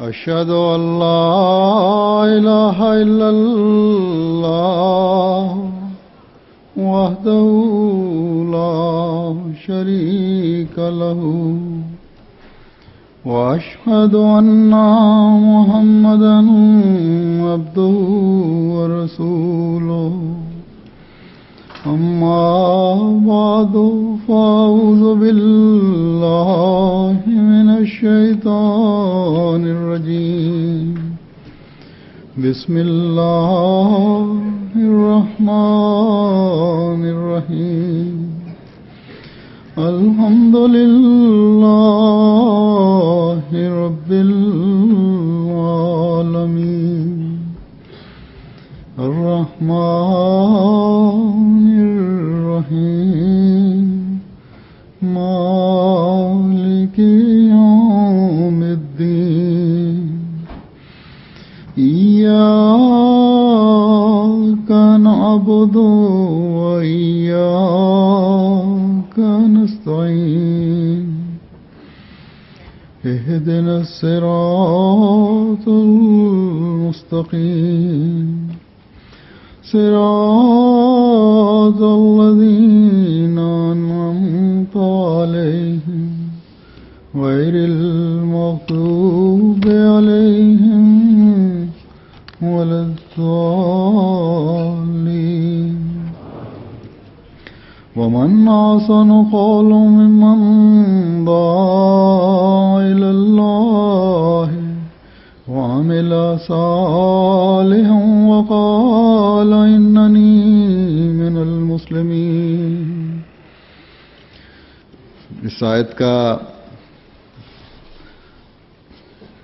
أشهد أن لا إله إلا الله وحده لا شريك له وأشهد أن محمدا عبده ورسوله أما بعد فأعوذ بالله من الشيطان الرجيم بسم الله الرحمن الرحيم الحمد لله رب العالمين الرحمن الرحيم مالك يوم الدين إياك نعبد وإياك نستعين اهدنا الصراط المستقيم صراط الذين أنعمت عليهم غير المغضوب عليهم ولا الضالين ومن أحسن قولا ممن دعا إلى الله وعمل صالحا وقال إنني من المسلمين. اس آیت کا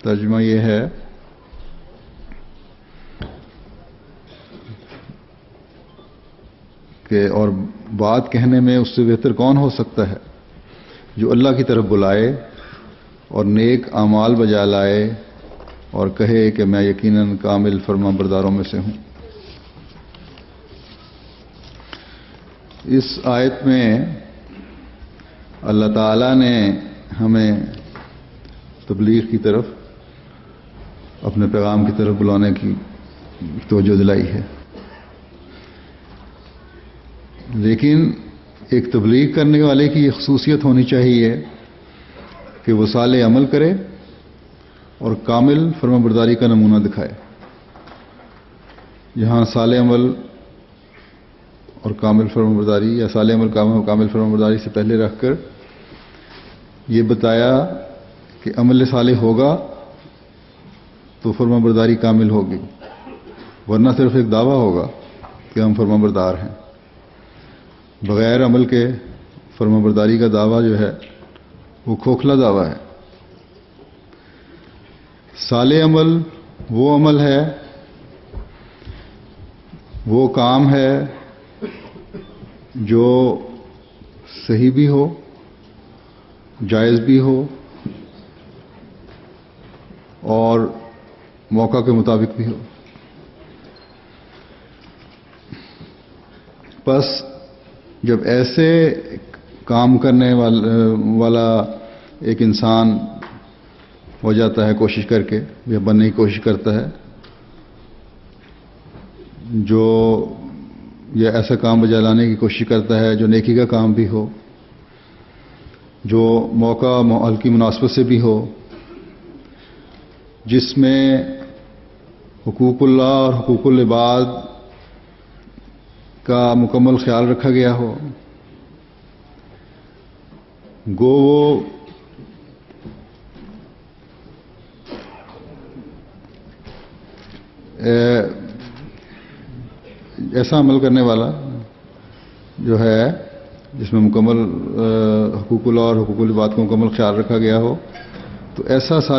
ترجمہ یہ ہے کہ اور بات کہنے میں اس سے بہتر کون ہو سکتا ہے جو اللہ کی طرف بلائے اور نیک اعمال بجا لائے اور کہے کہ میں یقیناً کامل فرما برداروں میں سے ہوں. اس آیت میں اللہ تعالیٰ نے ہمیں تبلیغ کی طرف اپنے پیغام کی طرف بلانے کی توجہ دلائی ہے، لیکن ایک تبلیغ کرنے والے کی یہ خصوصیت ہونی چاہیے کہ وہ صالح عمل کرے اور کامل فرما برداری کا نمونہ دکھائے. یہاں صالح عمل اور کامل فرما برداری یا صالح عمل کامل فرما برداری سے پہلے رکھ کر یہ بتایا کہ عمل صالح ہوگا تو فرما برداری کامل ہوگی، ورنہ صرف ایک دعویٰ ہوگا کہ ہم فرما بردار ہیں. بغیر عمل کے فرما برداری کا دعویٰ جو ہے وہ کھوکھلا دعویٰ ہے. صالح عمل وہ عمل ہے، وہ کام ہے جو صحیح بھی ہو، جائز بھی ہو اور موقع کے مطابق بھی ہو. بس جب ایسے کام کرنے والا ایک انسان ہو جاتا ہے کوشش کر کے یا بننے کی کوشش کرتا ہے جو یا ایسا کام بجا لانے کی کوشش کرتا ہے جو نیکی کا کام بھی ہو، جو موقع ماحول کی مناسبت سے بھی ہو، جس میں حقوق اللہ اور حقوق العباد کا مکمل خیال رکھا گیا ہو، گو وہ ایسا عمل کرنے والا جو ہے جس میں مکمل حقوق اللہ اور حقوق العباد کو مکمل خیال رکھا گیا ہو، تو ایسا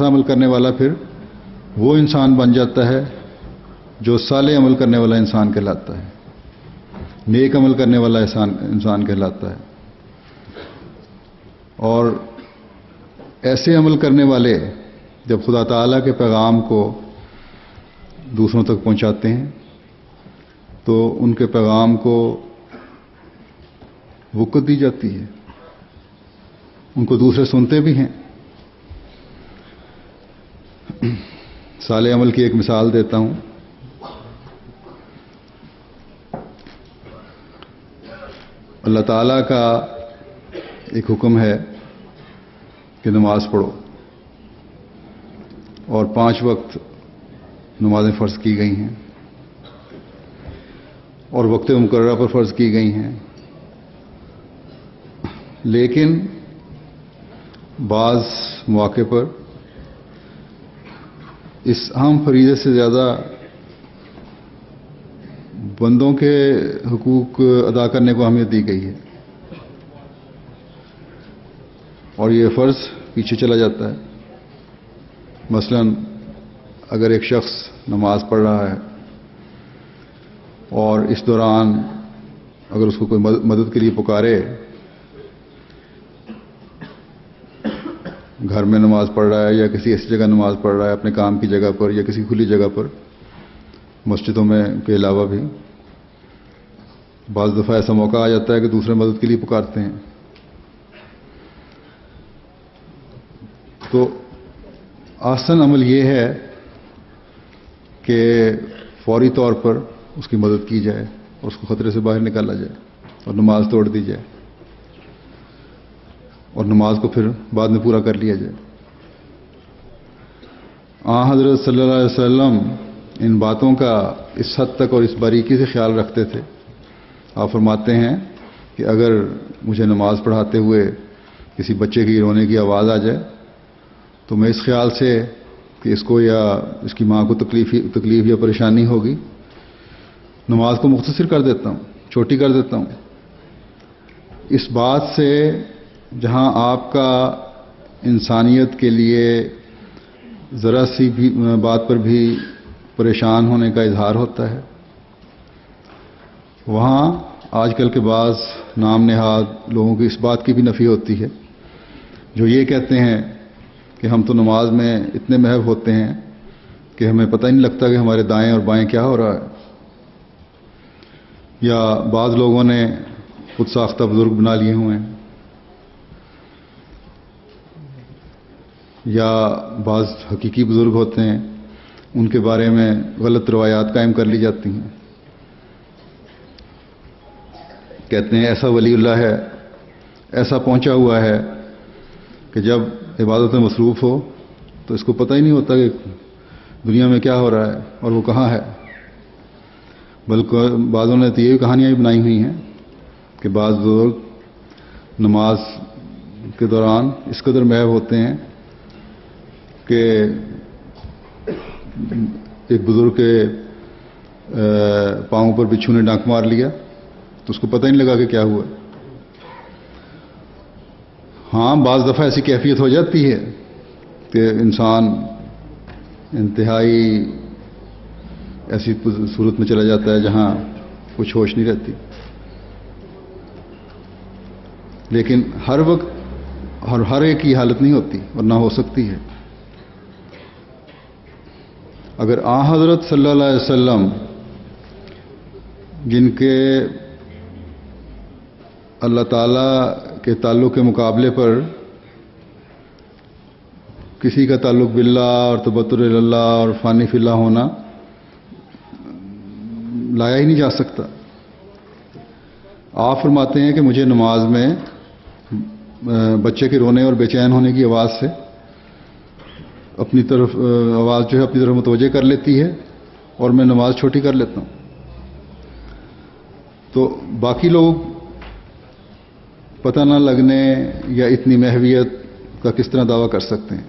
عمل کرنے والا پھر وہ انسان بن جاتا ہے جو صالح عمل کرنے والا انسان کہلاتا ہے، نیک عمل کرنے والا انسان کہلاتا ہے. اور ایسے عمل کرنے والے جب خدا تعالیٰ کے پیغام کو دوسروں تک پہنچاتے ہیں تو ان کے پیغام کو وقت دی جاتی ہے، ان کو دوسرے سنتے بھی ہیں. صالح عمل کی ایک مثال دیتا ہوں. اللہ تعالیٰ کا ایک حکم ہے کہ نماز پڑھو، اور 5 وقت نمازیں فرض کی گئی ہیں اور وقت مقررہ پر فرض کی گئی ہیں. لیکن بعض مواقع پر اس اہم فریضے سے زیادہ بندوں کے حقوق ادا کرنے کو اہمیت دی گئی ہے، اور یہ فرض پیچھے چلا جاتا ہے. مثلا اگر ایک شخص نماز پڑھ رہا ہے اور اس دوران اگر اس کو کوئی مدد کے لیے پکارے، گھر میں نماز پڑھ رہا ہے یا کسی ایسی جگہ نماز پڑھ رہا ہے، اپنے کام کی جگہ پر یا کسی کھلی جگہ پر، مسجدوں میں کے علاوہ بھی بعض دفعہ ایسا موقع آ جاتا ہے کہ دوسرے مدد کے لیے پکارتے ہیں. تو آسن عمل یہ ہے کہ فوری طور پر اس کی مدد کی جائے اور اس کو خطرے سے باہر نکالا جائے اور نماز توڑ دی جائے اور نماز کو پھر بعد میں پورا کر لیا جائے. حضرت صلی اللہ علیہ وسلم ان باتوں کا اس حد تک اور اس باریکی سے خیال رکھتے تھے. آپ فرماتے ہیں کہ اگر مجھے نماز پڑھاتے ہوئے کسی بچے کی رونے کی آواز آ جائے تو میں اس خیال سے کہ اس کو یا اس کی ماں کو تکلیف یا پریشانی ہوگی، نماز کو مختصر کر دیتا ہوں، چھوٹی کر دیتا ہوں. اس بات سے جہاں آپ کا انسانیت کے لیے ذرا سی بھی بات پر بھی پریشان ہونے کا اظہار ہوتا ہے، وہاں آج کل کے بعض نام نہاد لوگوں کی اس بات کی بھی نفی ہوتی ہے جو یہ کہتے ہیں کہ ہم تو نماز میں اتنے محو ہوتے ہیں کہ ہمیں پتہ ہی نہیں لگتا کہ ہمارے دائیں اور بائیں کیا ہو رہا ہے. یا بعض لوگوں نے خود ساختہ بزرگ بنا لیے ہوئے ہیں، یا بعض حقیقی بزرگ ہوتے ہیں ان کے بارے میں غلط روایات قائم کر لی جاتی ہیں. کہتے ہیں ایسا ولی اللہ ہے، ایسا پہنچا ہوا ہے کہ جب عبادت میں مصروف ہو تو اس کو پتہ ہی نہیں ہوتا کہ دنیا میں کیا ہو رہا ہے اور وہ کہاں ہے. بلکہ بعضوں نے تو یہ بھی کہانیاں بھی بنائی ہوئی ہیں کہ بعض بزرگ نماز کے دوران اس قدر محو ہوتے ہیں کہ ایک بزرگ کے پاؤں پر بچھو نے ڈانک مار لیا تو اس کو پتہ ہی نہیں لگا کہ کیا ہوا. ہاں بعض دفعہ ایسی کیفیت ہو جاتی ہے کہ انسان انتہائی ایسی صورت میں چلا جاتا ہے جہاں کچھ ہوش نہیں رہتی. لیکن ہر وقت ہر ایک کی حالت نہیں ہوتی اور نہ ہو سکتی ہے. اگر حضرت صلی اللہ علیہ وسلم جن کے اللہ تعالیٰ کے تعلق کے مقابلے پر کسی کا تعلق باللہ اور تبتر اللہ اور فانی فی اللہ ہونا لایا ہی نہیں جا سکتا، آپ فرماتے ہیں کہ مجھے نماز میں بچے کے رونے اور بے چین ہونے کی آواز سے اپنی طرف آواز جو ہے اپنی طرف متوجہ کر لیتی ہے اور میں نماز چھوٹی کر لیتا ہوں. تو باقی لوگ پتہ نہ لگنے یا اتنی محویت کا کس طرح دعویٰ کر سکتے ہیں.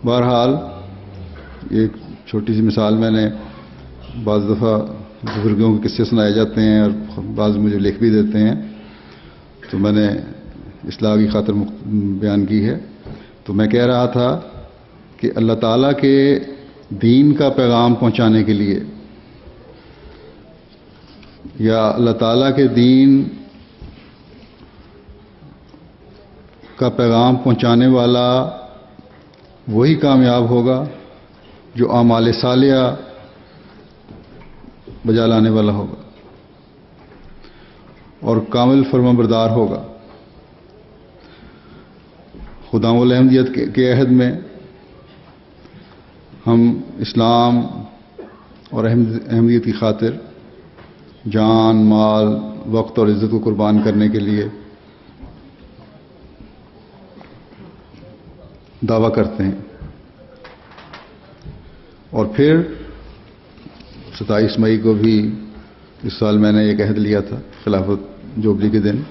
بہرحال ایک چھوٹی سی مثال، میں نے بعض دفعہ بزرگوں کے قصے سنائے جاتے ہیں اور بعض مجھے لکھ بھی دیتے ہیں، تو میں نے اصلاح کی خاطر بیان کی ہے. تو میں کہہ رہا تھا کہ اللہ تعالیٰ کے دین کا پیغام پہنچانے کے لیے یا اللہ تعالیٰ کے دین کا پیغام پہنچانے والا وہی کامیاب ہوگا جو اعمال صالحہ بجا لانے والا ہوگا اور کامل فرمانبردار ہوگا. خدام الاحمدیت کے عہد میں ہم اسلام اور احمدیت کی خاطر جان، مال، وقت اور عزت کو قربان کرنے کے لیے دعویٰ کرتے ہیں. اور پھر 27 مئی کو بھی اس سال میں نے ایک عہد لیا تھا خلافت جوبلی کے دن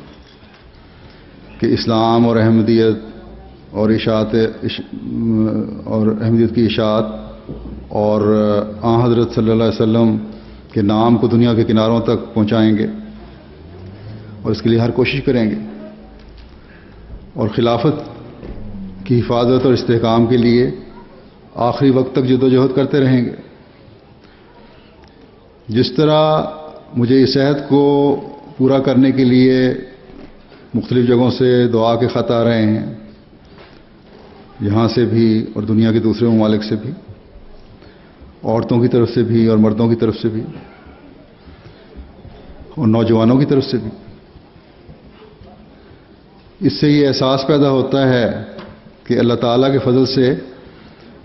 کہ اسلام اور احمدیت اور احمدیت کی اشاعت اور آن حضرت صلی اللہ علیہ وسلم کے نام کو دنیا کے کناروں تک پہنچائیں گے اور اس کے لیے ہر کوشش کریں گے اور خلافت کی حفاظت اور استحکام کے لیے آخری وقت تک جدوجہد کرتے رہیں گے. جس طرح مجھے اس عہد کو پورا کرنے کے لیے مختلف جگہوں سے دعا کے خط آ رہے ہیں، یہاں سے بھی اور دنیا کے دوسرے ممالک سے بھی، عورتوں کی طرف سے بھی اور مردوں کی طرف سے بھی اور نوجوانوں کی طرف سے بھی، اس سے یہ احساس پیدا ہوتا ہے کہ اللہ تعالیٰ کے فضل سے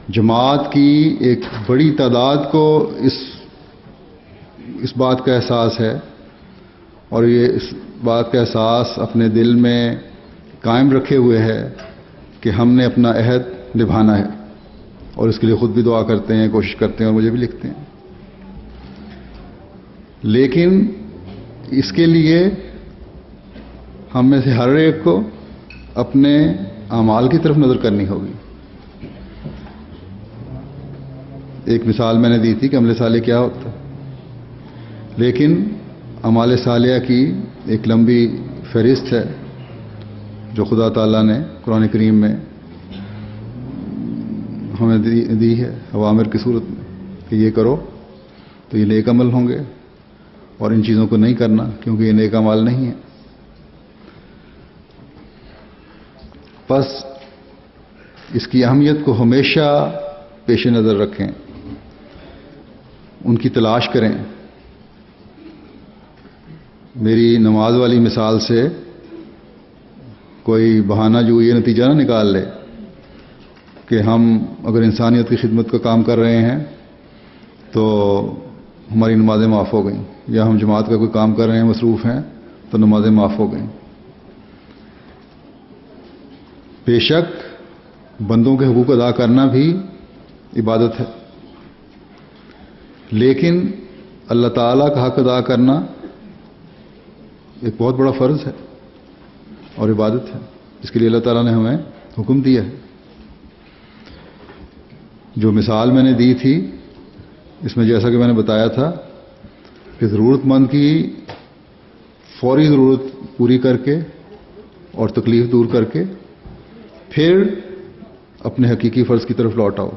جماعت کی ایک بڑی تعداد کو اس بات کا احساس ہے اور یہ اس بات کا احساس اپنے دل میں قائم رکھے ہوئے ہے کہ ہم نے اپنا عہد نبھانا ہے اور اس کے لیے خود بھی دعا کرتے ہیں، کوشش کرتے ہیں اور مجھے بھی لکھتے ہیں. لیکن اس کے لیے ہم میں سے ہر ایک کو اپنے اعمال کی طرف نظر کرنی ہوگی. ایک مثال میں نے دی تھی کہ عمل صالح کیا ہوتا ہے، لیکن اعمال صالحہ کی ایک لمبی فہرست ہے جو خدا تعالیٰ نے قرآن کریم میں ہمیں دی ہے اوامر کی صورت میں کہ یہ کرو تو یہ نیک عمل ہوں گے اور ان چیزوں کو نہیں کرنا کیونکہ یہ نیک اعمال نہیں ہے. بس اس کی اہمیت کو ہمیشہ پیش نظر رکھیں، ان کی تلاش کریں. میری نماز والی مثال سے کوئی بہانہ جو یہ نتیجہ نہ نکال لے کہ ہم اگر انسانیت کی خدمت کا کام کر رہے ہیں تو ہماری نمازیں معاف ہو گئیں، یا ہم جماعت کا کوئی کام کر رہے ہیں، مصروف ہیں، تو نمازیں معاف ہو گئیں. بے شک بندوں کے حقوق ادا کرنا بھی عبادت ہے، لیکن اللہ تعالیٰ کا حق ادا کرنا ایک بہت بڑا فرض ہے اور عبادت ہے. اس کے لیے اللہ تعالیٰ نے ہمیں حکم دیا ہے. جو مثال میں نے دی تھی اس میں جیسا کہ میں نے بتایا تھا کہ ضرورت مند کی فوری ضرورت پوری کر کے اور تکلیف دور کر کے پھر اپنے حقیقی فرض کی طرف لوٹ آؤ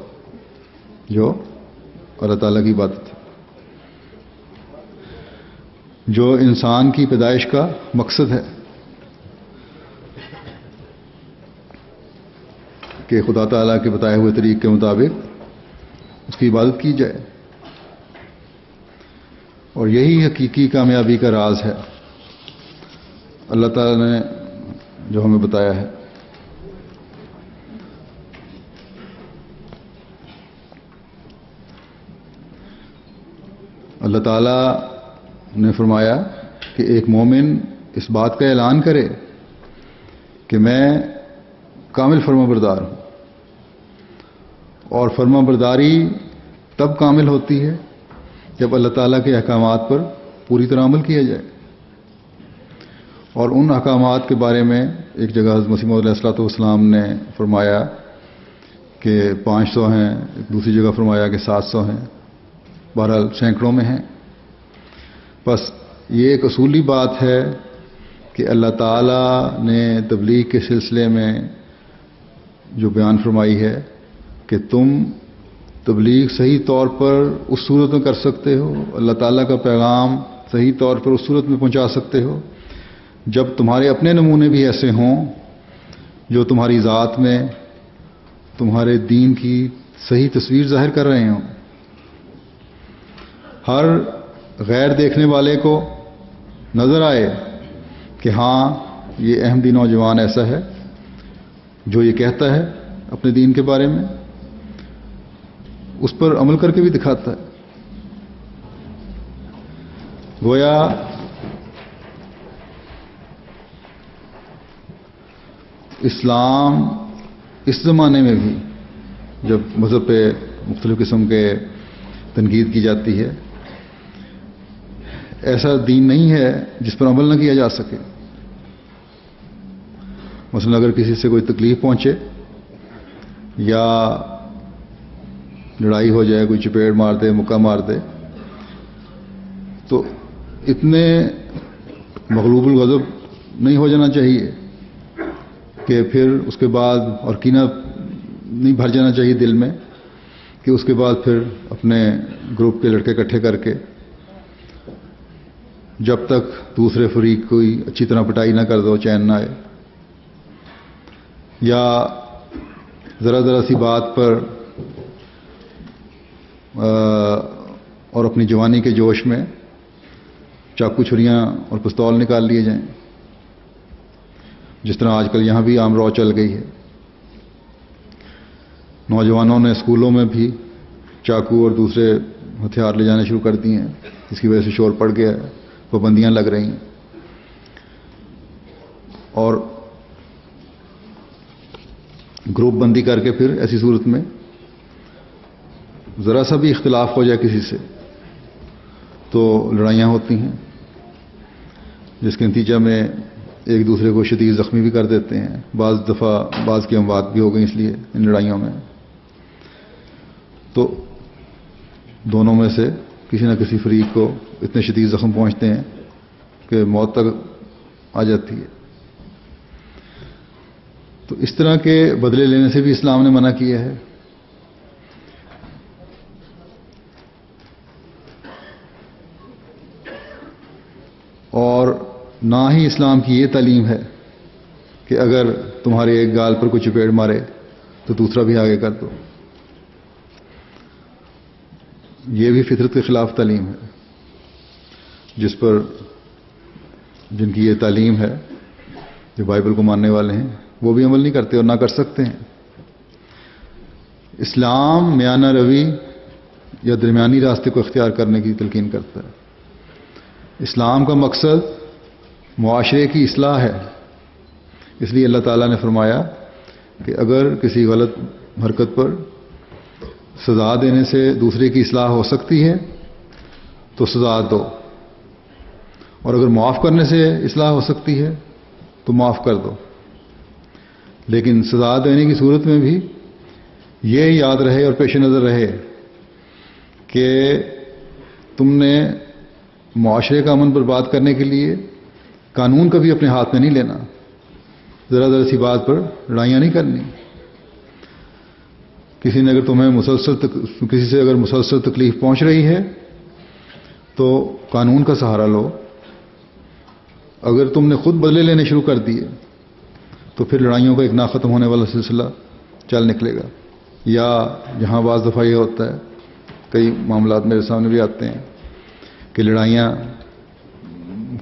جو اللہ تعالیٰ کی عبادت ہے، جو انسان کی پیدائش کا مقصد ہے کہ خدا تعالیٰ کے بتائے ہوئے طریق کے مطابق اس کی عبادت کی جائے. اور یہی حقیقی کامیابی کا راز ہے اللہ تعالیٰ نے جو ہمیں بتایا ہے. اللہ تعالیٰ نے فرمایا کہ ایک مومن اس بات کا اعلان کرے کہ میں کامل فرما بردار ہوں، اور فرما برداری تب کامل ہوتی ہے جب اللہ تعالیٰ کے احکامات پر پوری طرح عمل کیا جائے. اور ان احکامات کے بارے میں ایک جگہ حضرت مسیح موعود علیہ السلام نے فرمایا کہ 500 ہیں، ایک دوسری جگہ فرمایا کہ 700 ہیں، بہرحال سینکڑوں میں ہیں. بس یہ ایک اصولی بات ہے کہ اللہ تعالیٰ نے تبلیغ کے سلسلے میں جو بیان فرمائی ہے کہ تم تبلیغ صحیح طور پر اس صورت میں کر سکتے ہو، اللہ تعالیٰ کا پیغام صحیح طور پر اس صورت میں پہنچا سکتے ہو جب تمہارے اپنے نمونے بھی ایسے ہوں جو تمہاری ذات میں تمہارے دین کی صحیح تصویر ظاہر کر رہے ہوں. ہر غیر دیکھنے والے کو نظر آئے کہ ہاں یہ احمدی نوجوان ایسا ہے جو یہ کہتا ہے اپنے دین کے بارے میں اس پر عمل کر کے بھی دکھاتا ہے. گویا اسلام اس زمانے میں بھی جب مذہب پہ مختلف قسم کے تنقید کی جاتی ہے ایسا دین نہیں ہے جس پر عمل نہ کیا جا سکے. مثلا اگر کسی سے کوئی تکلیف پہنچے یا لڑائی ہو جائے, کوئی چپیڑ مار دے, مکہ مار دے, تو اتنے مغلوب الغضب نہیں ہو جانا چاہیے کہ پھر اس کے بعد اور کینہ نہیں بھر جانا چاہیے دل میں کہ اس کے بعد پھر اپنے گروپ کے لڑکے اکٹھے کر کے جب تک دوسرے فریق کوئی اچھی طرح پٹائی نہ کر دو چین نہ آئے, یا ذرا سی بات پر اور اپنی جوانی کے جوش میں چاقو چھریاں اور پستول نکال لیے جائیں, جس طرح آج کل یہاں بھی عام رو چل گئی ہے. نوجوانوں نے اسکولوں میں بھی چاقو اور دوسرے ہتھیار لے جانے شروع کر دیے ہیں, اس کی وجہ سے شور پڑ گیا ہے, پابندیاں لگ رہی ہیں. اور گروپ بندی کر کے پھر ایسی صورت میں ذرا سا بھی اختلاف ہو جائے کسی سے تو لڑائیاں ہوتی ہیں, جس کے نتیجہ میں ایک دوسرے کو شدید زخمی بھی کر دیتے ہیں. بعض دفعہ بعض کی اموات بھی ہو گئی اس لیے ان لڑائیوں میں. تو دونوں میں سے کسی نہ کسی فریق کو اتنے شدید زخم پہنچتے ہیں کہ موت تک آ جاتی ہے. تو اس طرح کے بدلے لینے سے بھی اسلام نے منع کیا ہے. اور نہ ہی اسلام کی یہ تعلیم ہے کہ اگر تمہارے ایک گال پر کوئی چپیڑ مارے تو دوسرا بھی آگے کر دو. یہ بھی فطرت کے خلاف تعلیم ہے, جس پر جن کی یہ تعلیم ہے, جو بائبل کو ماننے والے ہیں, وہ بھی عمل نہیں کرتے اور نہ کر سکتے ہیں. اسلام میانہ روی یا درمیانی راستے کو اختیار کرنے کی تلقین کرتا ہے. اسلام کا مقصد معاشرے کی اصلاح ہے. اس لیے اللہ تعالیٰ نے فرمایا کہ اگر کسی غلط حرکت پر سزا دینے سے دوسرے کی اصلاح ہو سکتی ہے تو سزا دو, اور اگر معاف کرنے سے اصلاح ہو سکتی ہے تو معاف کر دو. لیکن سزا دینے کی صورت میں بھی یہ یاد رہے اور پیش نظر رہے کہ تم نے معاشرے کا امن برباد کرنے کے لیے قانون کبھی اپنے ہاتھ میں نہیں لینا. ذرا سی بات پر لڑائیاں نہیں کرنی. کسی نے اگر تمہیں کسی سے اگر مسلسل تکلیف پہنچ رہی ہے تو قانون کا سہارا لو. اگر تم نے خود بدلے لینے شروع کر دیے تو پھر لڑائیوں کا ایک نہ ختم ہونے والا سلسلہ چل نکلے گا. یا جہاں بعض دفعہ یہ ہوتا ہے, کئی معاملات میرے سامنے بھی آتے ہیں کہ لڑائیاں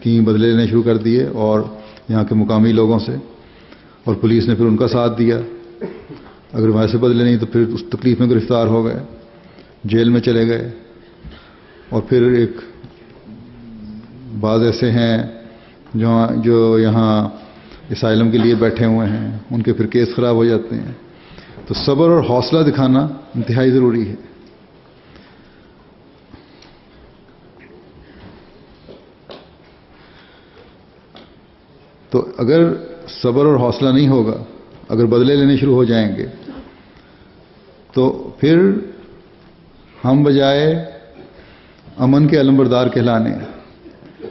کی بدلے لینے شروع کر دیے اور یہاں کے مقامی لوگوں سے, اور پولیس نے پھر ان کا ساتھ دیا. اگر ویسے بدلے نہیں تو پھر اس تکلیف میں گرفتار ہو گئے, جیل میں چلے گئے. اور پھر ایک بعض ایسے ہیں جو یہاں اسائلم کے لیے بیٹھے ہوئے ہیں, ان کے پھر کیس خراب ہو جاتے ہیں. تو صبر اور حوصلہ دکھانا انتہائی ضروری ہے. تو اگر صبر اور حوصلہ نہیں ہوگا, اگر بدلے لینے شروع ہو جائیں گے تو پھر ہم بجائے امن کے علمبردار کہلانے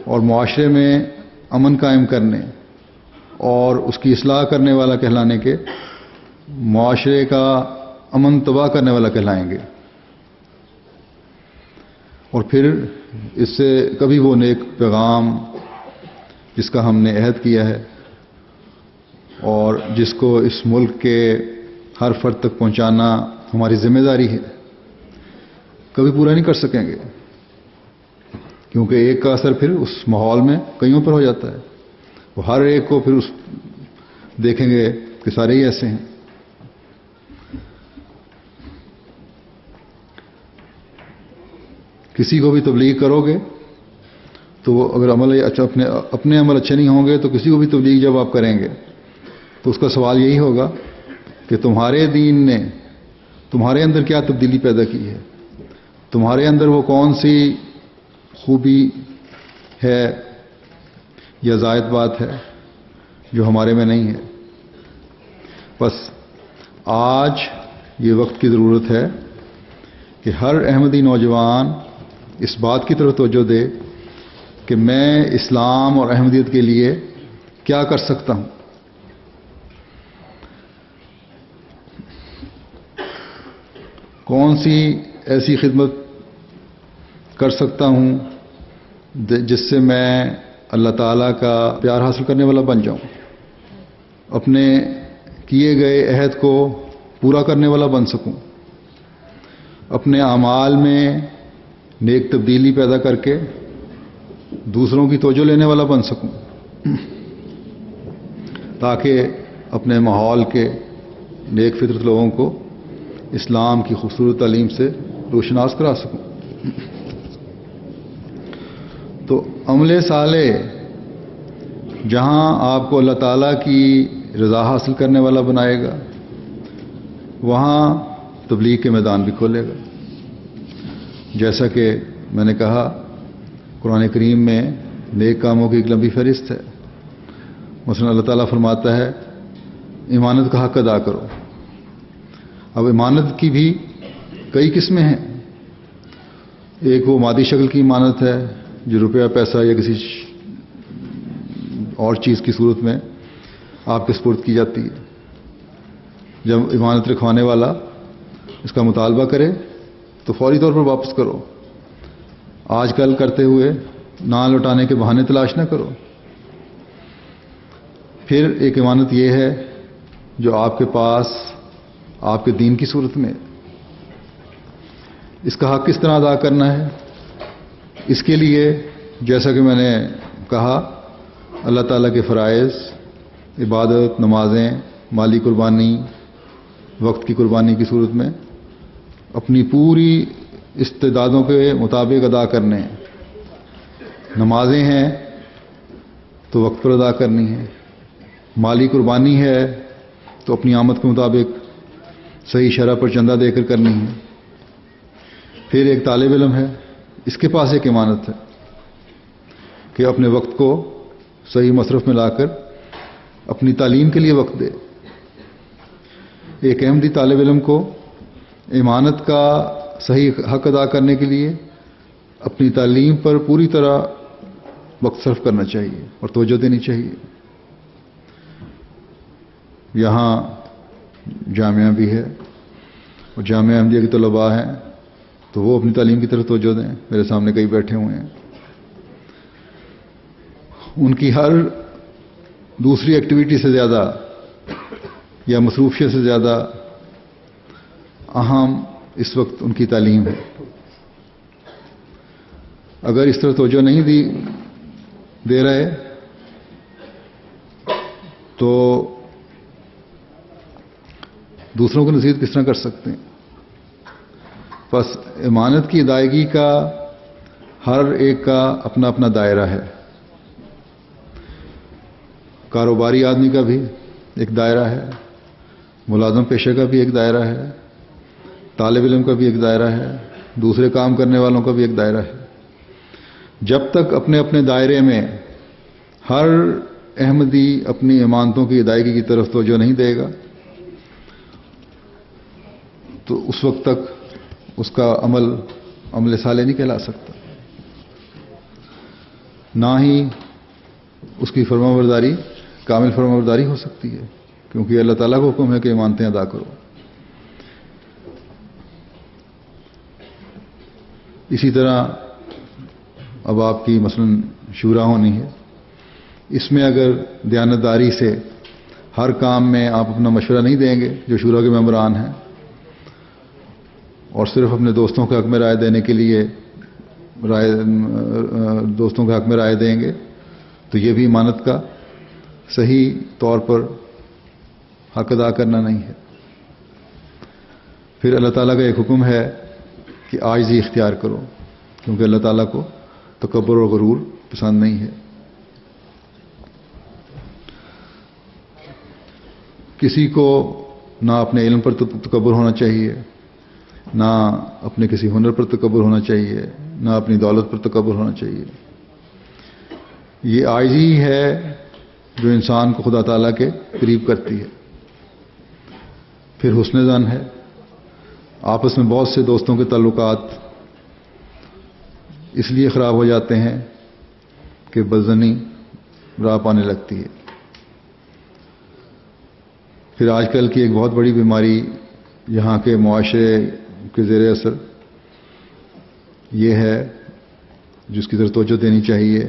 اور معاشرے میں امن قائم کرنے اور اس کی اصلاح کرنے والا کہلانے کے, معاشرے کا امن تباہ کرنے والا کہلائیں گے. اور پھر اس سے کبھی وہ نیک پیغام جس کا ہم نے عہد کیا ہے اور جس کو اس ملک کے ہر فرد تک پہنچانا ہماری ذمہ داری ہے, کبھی پورا نہیں کر سکیں گے. کیونکہ ایک کا اثر پھر اس ماحول میں کئیوں پر ہو جاتا ہے. وہ ہر ایک کو پھر دیکھیں گے کہ سارے ہی ایسے ہیں. کسی کو بھی تبلیغ کرو گے تو وہ اگر اپنے عمل اچھے نہیں ہوں گے تو کسی کو بھی تبلیغ جب آپ کریں گے تو اس کا سوال یہی ہوگا کہ تمہارے دین نے تمہارے اندر کیا تبدیلی پیدا کی ہے، تمہارے اندر وہ کون سی خوبی ہے یا زائد بات ہے جو ہمارے میں نہیں ہے. بس آج یہ وقت کی ضرورت ہے کہ ہر احمدی نوجوان اس بات کی طرف توجہ دے کہ میں اسلام اور احمدیت کے لیے کیا کر سکتا ہوں. کون سی ایسی خدمت کر سکتا ہوں جس سے میں اللہ تعالیٰ کا پیار حاصل کرنے والا بن جاؤں، اپنے کیے گئے عہد کو پورا کرنے والا بن سکوں، اپنے اعمال میں نیک تبدیلی پیدا کر کے دوسروں کی توجہ لینے والا بن سکوں، تاکہ اپنے ماحول کے نیک فطرت لوگوں کو اسلام کی خوبصورت تعلیم سے روشناس کرا سکوں. تو عمل صالح جہاں آپ کو اللہ تعالیٰ کی رضا حاصل کرنے والا بنائے گا، وہاں تبلیغ کے میدان بھی کھولے گا. جیسا کہ میں نے کہا قرآن کریم میں نیک کاموں کی ایک لمبی فہرست ہے. مثلا اللہ تعالیٰ فرماتا ہے امانت کا حق ادا کرو. اب امانت کی بھی کئی قسمیں ہیں. ایک وہ مادی شکل کی امانت ہے جو روپیہ پیسہ یا کسی اور چیز کی صورت میں آپ کے سپرد کی جاتی ہے. جب امانت رکھوانے والا اس کا مطالبہ کرے تو فوری طور پر واپس کرو. آج کل کرتے ہوئے نہ لوٹانے کے بہانے تلاش نہ کرو. پھر ایک امانت یہ ہے جو آپ کے پاس آپ کے دین کی صورت میں، اس کا حق کس طرح ادا کرنا ہے. اس کے لیے جیسا کہ میں نے کہا اللہ تعالیٰ کے فرائض، عبادت، نمازیں، مالی قربانی، وقت کی قربانی کی صورت میں اپنی پوری استعدادوں کے مطابق ادا کرنے ہیں. نمازیں ہیں تو وقت پر ادا کرنی ہے، مالی قربانی ہے تو اپنی آمد کے مطابق صحیح شرح پر چندہ دے کر کرنی ہے. پھر ایک طالب علم ہے، اس کے پاس ایک امانت ہے کہ اپنے وقت کو صحیح مصرف میں لا کر اپنی تعلیم کے لیے وقت دے. ایک احمدی طالب علم کو امانت کا صحیح حق ادا کرنے کے لیے اپنی تعلیم پر پوری طرح وقت صرف کرنا چاہیے اور توجہ دینی چاہیے. یہاں جامعہ بھی ہے اور جامعہ احمدیہ کے طلباء ہیں تو وہ اپنی تعلیم کی طرف توجہ دیں. میرے سامنے کئی بیٹھے ہوئے ہیں. ان کی ہر دوسری ایکٹیویٹی سے زیادہ یا مصروفیت سے زیادہ اہم اس وقت ان کی تعلیم ہے. اگر اس طرح توجہ نہیں دے رہے تو دوسروں کو نصیحت کس طرح کر سکتے ہیں. بس امانت کی ادائیگی کا ہر ایک کا اپنا اپنا دائرہ ہے. کاروباری آدمی کا بھی ایک دائرہ ہے، ملازم پیشہ کا بھی ایک دائرہ ہے، طالب علم کا بھی ایک دائرہ ہے، دوسرے کام کرنے والوں کا بھی ایک دائرہ ہے. جب تک اپنے اپنے دائرے میں ہر احمدی اپنی امانتوں کی ادائیگی کی طرف توجہ نہیں دے گا تو اس وقت تک اس کا عمل صالح نہیں کہلا سکتا. نہ ہی اس کی فرمانبرداری کامل فرمانبرداری ہو سکتی ہے، کیونکہ اللہ تعالیٰ کا حکم ہے کہ امانتیں ادا کرو. اسی طرح اب آپ کی مثلا شورا ہونی ہے، اس میں اگر دیانتداری سے ہر کام میں آپ اپنا مشورہ نہیں دیں گے جو شورا کے ممبران ہیں اور صرف اپنے دوستوں کے حق میں رائے دینے کے لیے دوستوں کے حق میں رائے دیں گے تو یہ بھی امانت کا صحیح طور پر حق ادا کرنا نہیں ہے۔ پھر اللہ تعالیٰ کا ایک حکم ہے کہ عاجزی اختیار کرو، کیونکہ اللہ تعالیٰ کو تکبر اور غرور پسند نہیں ہے۔ کسی کو نہ اپنے علم پر تکبر ہونا چاہیے، نہ اپنے کسی ہنر پر تکبر ہونا چاہیے، نہ اپنی دولت پر تکبر ہونا چاہیے۔ یہ عاجزی ہے جو انسان کو خدا تعالیٰ کے قریب کرتی ہے۔ پھر حسن ظن ہے۔ آپس میں بہت سے دوستوں کے تعلقات اس لیے خراب ہو جاتے ہیں کہ بدظنی راہ پانے لگتی ہے۔ پھر آج کل کی ایک بہت بڑی بیماری یہاں کے معاشرے کے زیر اثر یہ ہے، جس کی طرف توجہ دینی چاہیے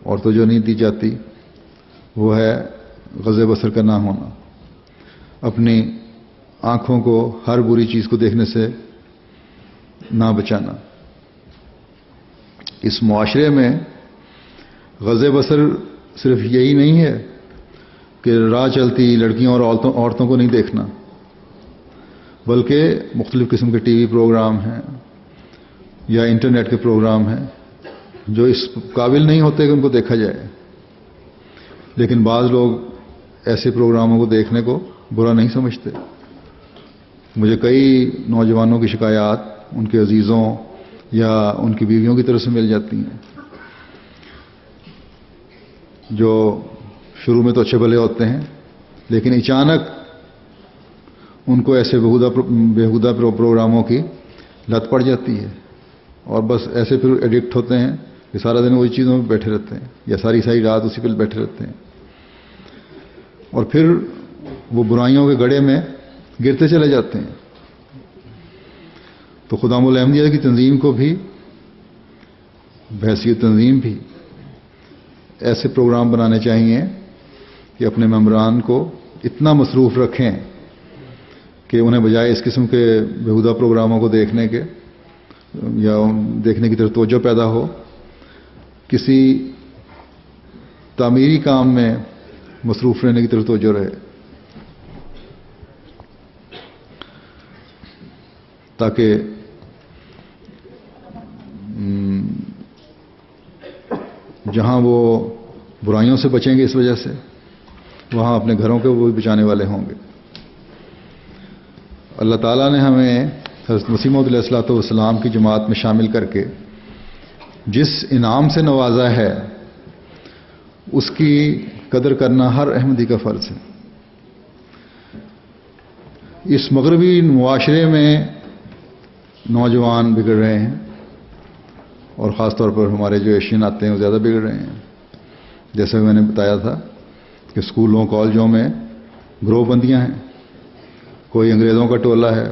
اور توجہ نہیں دی جاتی، وہ ہے غض بصر کا نہ ہونا، اپنی آنکھوں کو ہر بری چیز کو دیکھنے سے نہ بچانا۔ اس معاشرے میں غض بصر صرف یہی نہیں ہے کہ راہ چلتی لڑکیوں اور عورتوں کو نہیں دیکھنا، بلکہ مختلف قسم کے ٹی وی پروگرام ہیں یا انٹرنیٹ کے پروگرام ہیں جو اس قابل نہیں ہوتے کہ ان کو دیکھا جائے، لیکن بعض لوگ ایسے پروگراموں کو دیکھنے کو برا نہیں سمجھتے۔ مجھے کئی نوجوانوں کی شکایات ان کے عزیزوں یا ان کی بیویوں کی طرف سے مل جاتی ہیں، جو شروع میں تو اچھے بھلے ہوتے ہیں، لیکن اچانک ان کو ایسے بےہودہ پروگراموں کی لت پڑ جاتی ہے، اور بس ایسے پھر ایڈکٹ ہوتے ہیں کہ سارا دن وہی چیزوں میں بیٹھے رہتے ہیں یا ساری رات اسی پہ بیٹھے رہتے ہیں، اور پھر وہ برائیوں کے گڑھے میں گرتے چلے جاتے ہیں۔ تو خدام الاحمدیہ کی تنظیم کو بھی بحیثیت تنظیم بھی ایسے پروگرام بنانے چاہیے کہ اپنے ممبران کو اتنا مصروف رکھیں کہ انہیں بجائے اس قسم کے بیہودہ پروگراموں کو دیکھنے کے یا دیکھنے کی طرف توجہ پیدا ہو، کسی تعمیری کام میں مصروف رہنے کی طرف توجہ رہے، تاکہ جہاں وہ برائیوں سے بچیں گے اس وجہ سے، وہاں اپنے گھروں کے وہ بھی بچانے والے ہوں گے۔ اللہ تعالیٰ نے ہمیں حضرت مسیح موعود علیہ الصلوۃ والسلام کی جماعت میں شامل کر کے جس انعام سے نوازا ہے اس کی قدر کرنا ہر احمدی کا فرض ہے۔ اس مغربی معاشرے میں نوجوان بگڑ رہے ہیں، اور خاص طور پر ہمارے جو ایشین آتے ہیں وہ زیادہ بگڑ رہے ہیں۔ جیسا کہ میں نے بتایا تھا کہ اسکولوں کالجوں میں گروہ بندیاں ہیں، کوئی انگریزوں کا ٹولہ ہے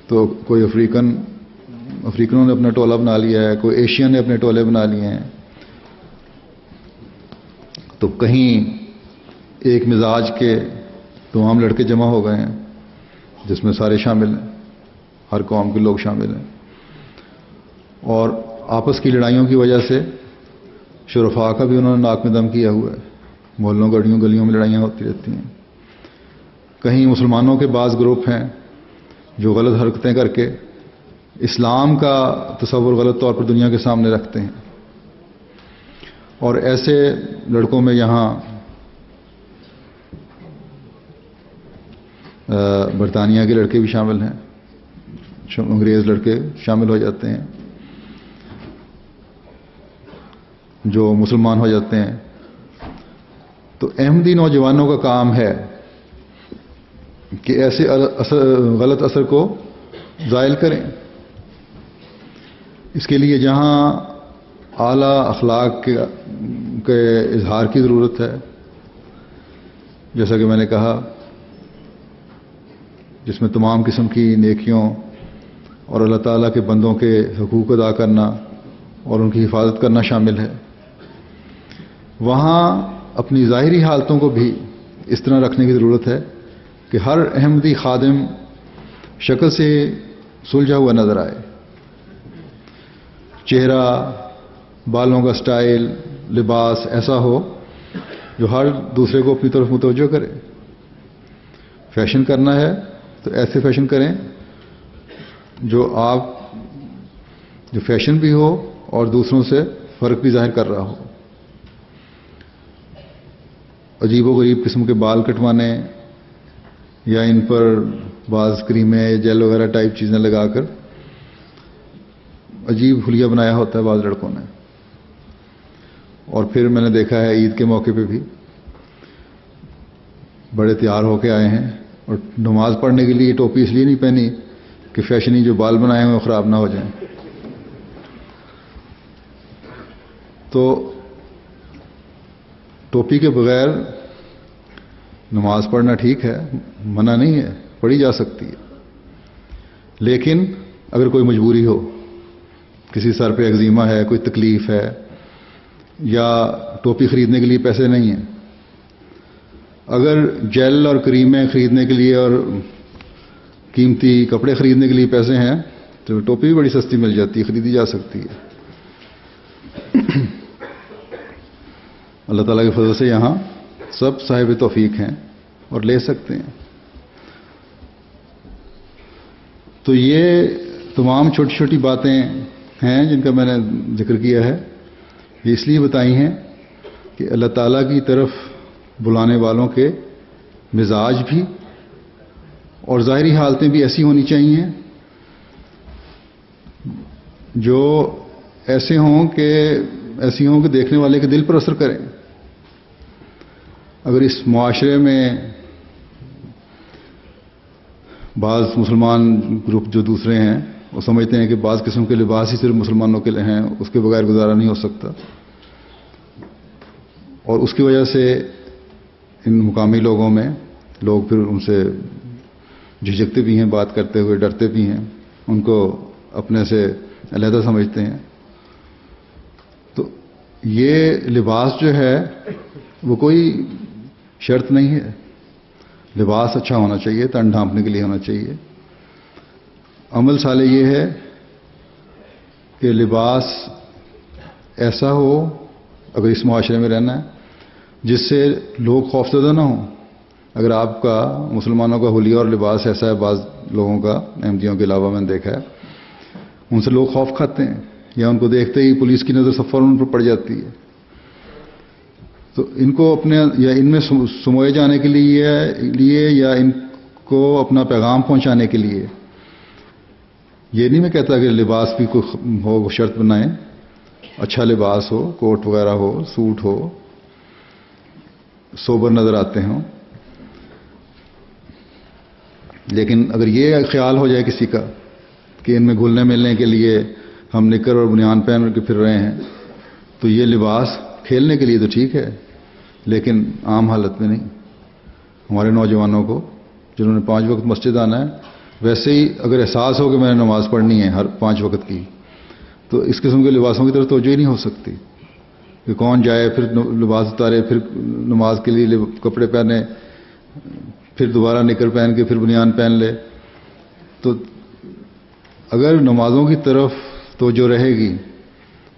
تو کوئی افریقنوں نے اپنا ٹولہ بنا لیا ہے، کوئی ایشین نے اپنے ٹولے بنا لیے ہیں، تو کہیں ایک مزاج کے تمام لڑکے جمع ہو گئے ہیں جس میں سارے شامل ہیں، ہر قوم کے لوگ شامل ہیں، اور آپس کی لڑائیوں کی وجہ سے شرفاء کا بھی انہوں نے ناک میں دم کیا ہوا ہے، محلوں گلیوں میں لڑائیاں ہوتی رہتی ہیں۔ کہیں مسلمانوں کے بعض گروپ ہیں جو غلط حرکتیں کر کے اسلام کا تصور غلط طور پر دنیا کے سامنے رکھتے ہیں، اور ایسے لڑکوں میں یہاں برطانیہ کے لڑکے بھی شامل ہیں، انگریز لڑکے شامل ہو جاتے ہیں جو مسلمان ہو جاتے ہیں۔ تو احمدی نوجوانوں کا کام ہے کہ ایسے غلط اثر کو زائل کریں۔ اس کے لیے جہاں اعلیٰ اخلاق کے اظہار کی ضرورت ہے، جیسا کہ میں نے کہا، جس میں تمام قسم کی نیکیوں اور اللہ تعالیٰ کے بندوں کے حقوق ادا کرنا اور ان کی حفاظت کرنا شامل ہے، وہاں اپنی ظاہری حالتوں کو بھی اس طرح رکھنے کی ضرورت ہے کہ ہر احمدی خادم شکل سے سلجھا ہوا نظر آئے، چہرہ، بالوں کا سٹائل، لباس ایسا ہو جو ہر دوسرے کو اپنی طرف متوجہ کرے۔ فیشن کرنا ہے تو ایسے فیشن کریں جو فیشن بھی ہو اور دوسروں سے فرق بھی ظاہر کر رہا ہو. عجیب و غریب قسم کے بال کٹوانے یا ان پر بعض کریمیں جیل وغیرہ ٹائپ چیزیں لگا کر عجیب حلیہ بنایا ہوتا ہے بعض لڑکوں نے. اور پھر میں نے دیکھا ہے عید کے موقع پہ بھی بڑے تیار ہو کے آئے ہیں اور نماز پڑھنے کے لیے ٹوپی اس لیے نہیں پہنی کہ فیشنی جو بال بنائے ہوئے خراب نہ ہو جائیں. تو ٹوپی کے بغیر نماز پڑھنا ٹھیک ہے، منع نہیں ہے، پڑھی جا سکتی ہے. لیکن اگر کوئی مجبوری ہو، کسی سر پہ ایگزیما ہے، کوئی تکلیف ہے، یا ٹوپی خریدنے کے لیے پیسے نہیں ہیں، اگر جیل اور کریمیں خریدنے کے لیے اور قیمتی کپڑے خریدنے کے لیے پیسے ہیں تو ٹوپی بھی بڑی سستی مل جاتی ہے، خریدی جا سکتی ہے. اللہ تعالیٰ کے فضل سے یہاں سب صاحب توفیق ہیں اور لے سکتے ہیں. تو یہ تمام چھوٹی چھوٹی باتیں ہیں جن کا میں نے ذکر کیا ہے. یہ اس لیے بتائی ہیں کہ اللہ تعالیٰ کی طرف بلانے والوں کے مزاج بھی اور ظاہری حالتیں بھی ایسی ہونی چاہیے جو ایسی ہوں کہ دیکھنے والے کے دل پر اثر کریں. اگر اس معاشرے میں بعض مسلمان گروپ جو دوسرے ہیں وہ سمجھتے ہیں کہ بعض قسم کے لباس ہی صرف مسلمانوں کے لیے ہیں، اس کے بغیر گزارا نہیں ہو سکتا، اور اس کی وجہ سے ان مقامی لوگوں میں لوگ پھر ان سے جھجکتے بھی ہیں، بات کرتے ہوئے ڈرتے بھی ہیں، ان کو اپنے سے علیحدہ سمجھتے ہیں. تو یہ لباس جو ہے وہ کوئی شرط نہیں ہے. لباس اچھا ہونا چاہیے، تن ڈھانپنے کے لیے ہونا چاہیے. عمل صالح یہ ہے کہ لباس ایسا ہو، اگر اس معاشرے میں رہنا ہے، جس سے لوگ خوفزدہ نہ ہوں. اگر آپ کا مسلمانوں کا حلیہ اور لباس ایسا ہے، بعض لوگوں کا احمدیوں کے علاوہ میں نے دیکھا ہے، ان سے لوگ خوف کھاتے ہیں یا ان کو دیکھتے ہی پولیس کی نظر فوراً ان پر پڑ جاتی ہے. تو ان کو اپنے یا ان میں سموئے جانے کے لیے یا ان کو اپنا پیغام پہنچانے کے لیے، یہ نہیں میں کہتا کہ لباس بھی کوئی ہو شرط بنائیں، اچھا لباس ہو، کوٹ وغیرہ ہو، سوٹ ہو، سوبر نظر آتے ہوں. لیکن اگر یہ خیال ہو جائے کسی کا کہ ان میں گھلنے ملنے کے لیے ہم نکر اور بنیان پہن کے پھر رہے ہیں، تو یہ لباس کھیلنے کے لیے تو ٹھیک ہے لیکن عام حالت میں نہیں. ہمارے نوجوانوں کو جنہوں نے 5 وقت مسجد آنا ہے، ویسے ہی اگر احساس ہو کہ میں نے نماز پڑھنی ہے ہر 5 وقت کی، تو اس قسم کے لباسوں کی طرف توجہ ہی نہیں ہو سکتی کہ کون جائے پھر لباس اتارے، پھر نماز کے لیے کپڑے پہنے، پھر دوبارہ نکر پہن کے پھر بنیان پہن لے. تو اگر نمازوں کی طرف توجہ رہے گی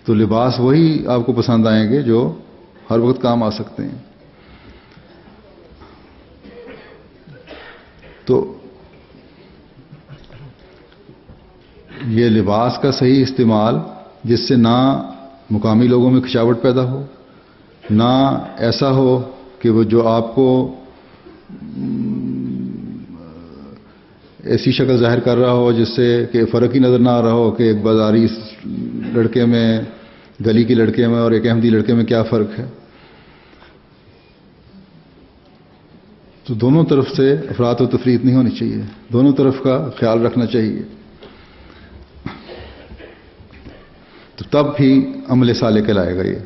تو لباس وہی آپ کو پسند آئیں گے جو ہر وقت کام آ سکتے ہیں. تو یہ لباس کا صحیح استعمال جس سے نہ مقامی لوگوں میں کھچاوٹ پیدا ہو، نہ ایسا ہو کہ وہ جو آپ کو ایسی شکل ظاہر کر رہا ہو جس سے کہ فرق ہی نظر نہ آ رہا ہو کہ ایک بازاری لڑکے میں، گلی کی لڑکے میں اور ایک احمدی لڑکے میں کیا فرق ہے. تو دونوں طرف سے افراط و تفریط نہیں ہونی چاہیے، دونوں طرف کا خیال رکھنا چاہیے. تو تب بھی عمل صالح کہلائے گا یہ.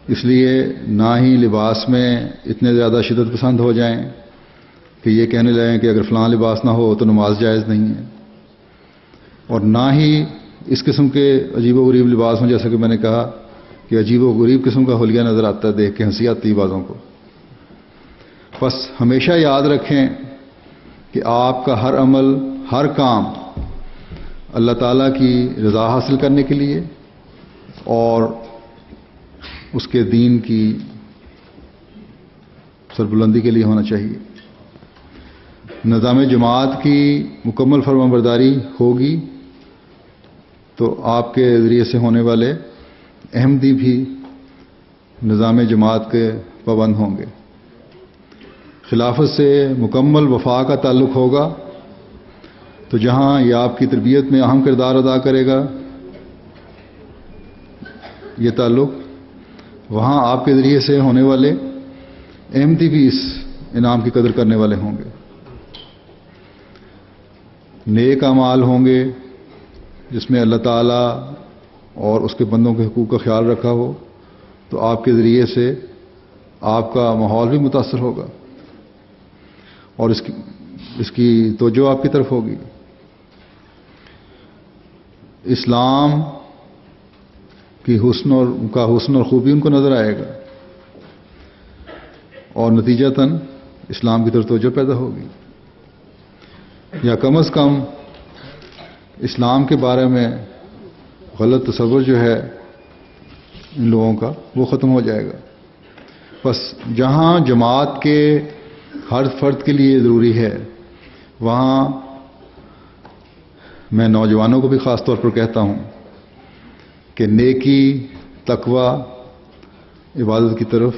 اس لیے نہ ہی لباس میں اتنے زیادہ شدت پسند ہو جائیں کہ یہ کہنے لگیں کہ اگر فلاں لباس نہ ہو تو نماز جائز نہیں ہے، اور نہ ہی اس قسم کے عجیب و غریب لباس ہوں جیسا کہ میں نے کہا کہ عجیب و غریب قسم کا حلیہ نظر آتا ہے، دیکھ کے ہنسی آتی ہے بازوں کو. بس ہمیشہ یاد رکھیں کہ آپ کا ہر عمل، ہر کام اللہ تعالیٰ کی رضا حاصل کرنے کے لیے اور اس کے دین کی سربلندی کے لیے ہونا چاہیے۔ نظام جماعت کی مکمل فرمانبرداری ہوگی تو آپ کے ذریعے سے ہونے والے احمدی بھی نظام جماعت کے پابند ہوں گے۔ خلافت سے مکمل وفا کا تعلق ہوگا تو جہاں یہ آپ کی تربیت میں اہم کردار ادا کرے گا یہ تعلق، وہاں آپ کے ذریعے سے ہونے والے احمدی بھی اس انعام کی قدر کرنے والے ہوں گے۔ نیک اعمال ہوں گے جس میں اللہ تعالیٰ اور اس کے بندوں کے حقوق کا خیال رکھا ہو تو آپ کے ذریعے سے آپ کا ماحول بھی متاثر ہوگا اور اس کی توجہ آپ کی طرف ہوگی۔ اسلام کی حسن اور خوبی ان کو نظر آئے گا اور نتیجتاً اسلام کی طرف توجہ پیدا ہوگی، یا کم از کم اسلام کے بارے میں غلط تصور جو ہے ان لوگوں کا وہ ختم ہو جائے گا۔ بس جہاں جماعت کے ہر فرد کے لیے ضروری ہے وہاں میں نوجوانوں کو بھی خاص طور پر کہتا ہوں کہ نیکی، تقوی، عبادت کی طرف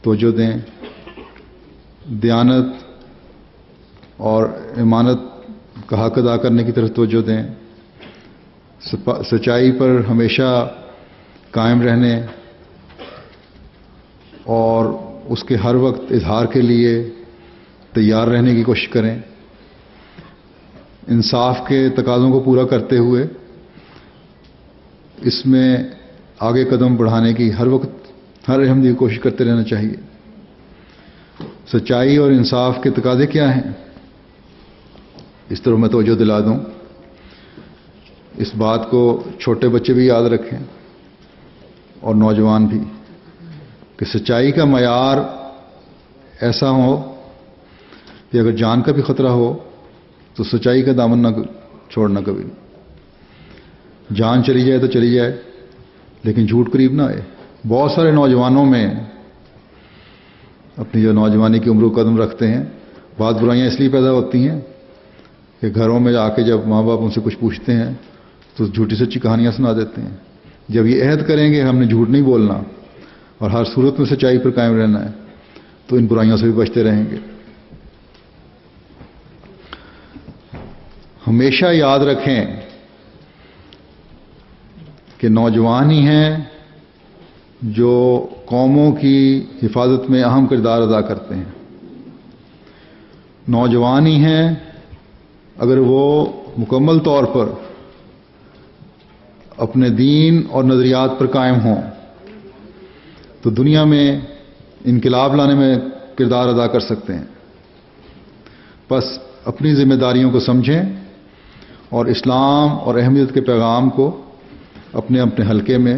توجہ دیں، دیانت اور امانت کا حق ادا کرنے کی طرف توجہ دیں، سچائی پر ہمیشہ قائم رہنے اور اس کے ہر وقت اظہار کے لیے تیار رہنے کی کوشش کریں، انصاف کے تقاضوں کو پورا کرتے ہوئے اس میں آگے قدم بڑھانے کی ہر وقت ہر احمدی کی کوشش کرتے رہنا چاہیے۔ سچائی اور انصاف کے تقاضے کیا ہیں اس طرح میں توجہ دلا دوں، اس بات کو چھوٹے بچے بھی یاد رکھیں اور نوجوان بھی، کہ سچائی کا معیار ایسا ہو کہ اگر جان کا بھی خطرہ ہو تو سچائی کا دامن نہ چھوڑنا کبھی۔ جان چلی جائے تو چلی جائے لیکن جھوٹ قریب نہ آئے۔ بہت سارے نوجوانوں میں اپنی جو نوجوانی کی عمر قدم رکھتے ہیں، بعض برائیاں اس لیے پیدا ہوتی ہیں کہ گھروں میں آ کے جب ماں باپ ان سے کچھ پوچھتے ہیں تو جھوٹی سچی کہانیاں سنا دیتے ہیں۔ جب یہ عہد کریں گے ہم نے جھوٹ نہیں بولنا اور ہر صورت میں سچائی پر قائم رہنا ہے تو ان برائیوں سے بھی بچتے رہیں گے۔ ہمیشہ یاد رکھیں کہ نوجوان ہی ہیں جو قوموں کی حفاظت میں اہم کردار ادا کرتے ہیں۔ نوجوان ہی ہیں اگر وہ مکمل طور پر اپنے دین اور نظریات پر قائم ہوں تو دنیا میں انقلاب لانے میں کردار ادا کر سکتے ہیں۔ بس اپنی ذمہ داریوں کو سمجھیں اور اسلام اور اہمیت کے پیغام کو اپنے اپنے حلقے میں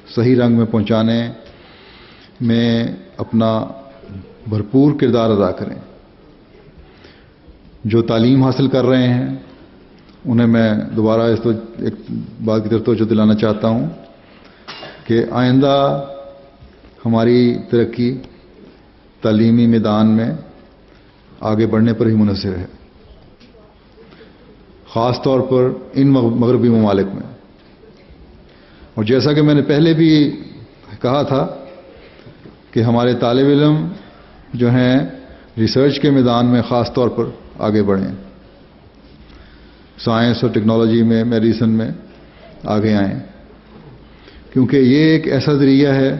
صحیح رنگ میں پہنچانے میں اپنا بھرپور کردار ادا کریں۔ جو تعلیم حاصل کر رہے ہیں انہیں میں دوبارہ ایک بات کی طرف توجہ دلانا چاہتا ہوں کہ آئندہ ہماری ترقی تعلیمی میدان میں آگے بڑھنے پر ہی منحصر ہے، خاص طور پر ان مغربی ممالک میں۔ اور جیسا کہ میں نے پہلے بھی کہا تھا کہ ہمارے طالب علم جو ہیں ریسرچ کے میدان میں خاص طور پر آگے بڑھیں، سائنس اور ٹیکنالوجی میں، میڈیسن میں آگے آئیں، کیونکہ یہ ایک ایسا ذریعہ ہے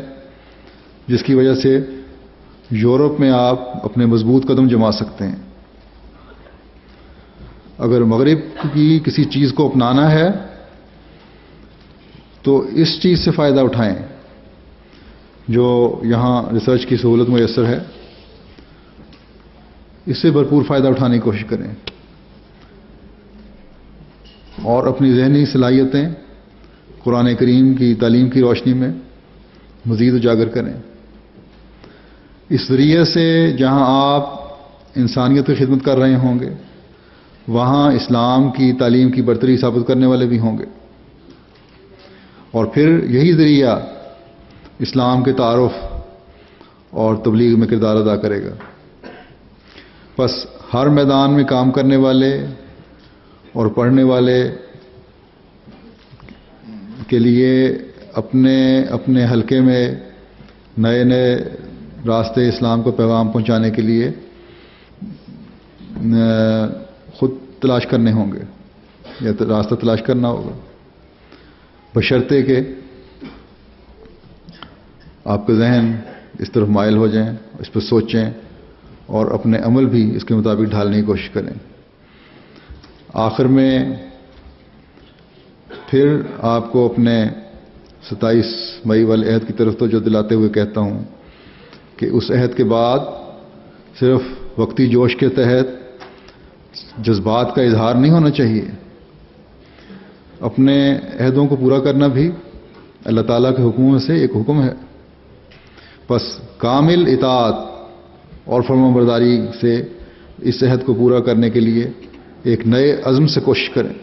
جس کی وجہ سے یورپ میں آپ اپنے مضبوط قدم جما سکتے ہیں۔ اگر مغرب کی کسی چیز کو اپنانا ہے تو اس چیز سے فائدہ اٹھائیں جو یہاں ریسرچ کی سہولت میسر ہے، اس سے بھرپور فائدہ اٹھانے کی کوشش کریں اور اپنی ذہنی صلاحیتیں قرآن کریم کی تعلیم کی روشنی میں مزید اجاگر کریں۔ اس ذریعے سے جہاں آپ انسانیت کی خدمت کر رہے ہوں گے وہاں اسلام کی تعلیم کی برتری ثابت کرنے والے بھی ہوں گے، اور پھر یہی ذریعہ اسلام کے تعارف اور تبلیغ میں کردار ادا کرے گا۔ بس ہر میدان میں کام کرنے والے اور پڑھنے والے کے لیے اپنے اپنے حلقے میں نئے نئے راستے اسلام کو پیغام پہنچانے کے لیے خود تلاش کرنے ہوں گے یا راستہ تلاش کرنا ہوگا، بشرطے کہ آپ کا ذہن اس طرف مائل ہو جائیں، اس پر سوچیں اور اپنے عمل بھی اس کے مطابق ڈھالنے کی کوشش کریں۔ آخر میں پھر آپ کو اپنے 27 مئی والے عہد کی طرف توجہ دلاتے ہوئے کہتا ہوں کہ اس عہد کے بعد صرف وقتی جوش کے تحت جذبات کا اظہار نہیں ہونا چاہیے، اپنے عہدوں کو پورا کرنا بھی اللہ تعالیٰ کے حکموں سے ایک حکم ہے۔ بس کامل اطاعت اور فرمانبرداری سے اس عہد کو پورا کرنے کے لیے ایک نئے عزم سے کوشش کریں،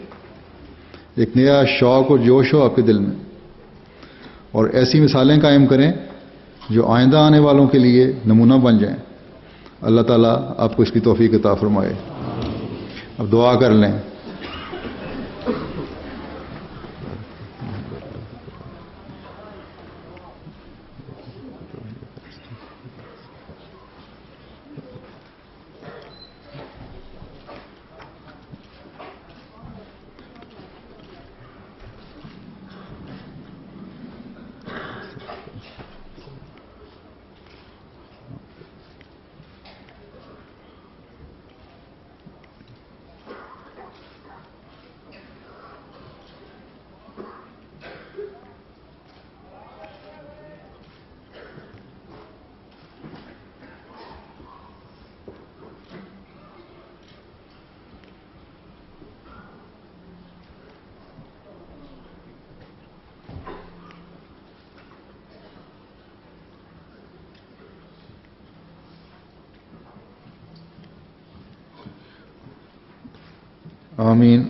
ایک نیا شوق اور جوش ہو آپ کے دل میں، اور ایسی مثالیں قائم کریں جو آئندہ آنے والوں کے لیے نمونہ بن جائیں۔ اللہ تعالیٰ آپ کو اس کی توفیق عطا فرمائے۔ اب دعا کر لیں۔ آمین۔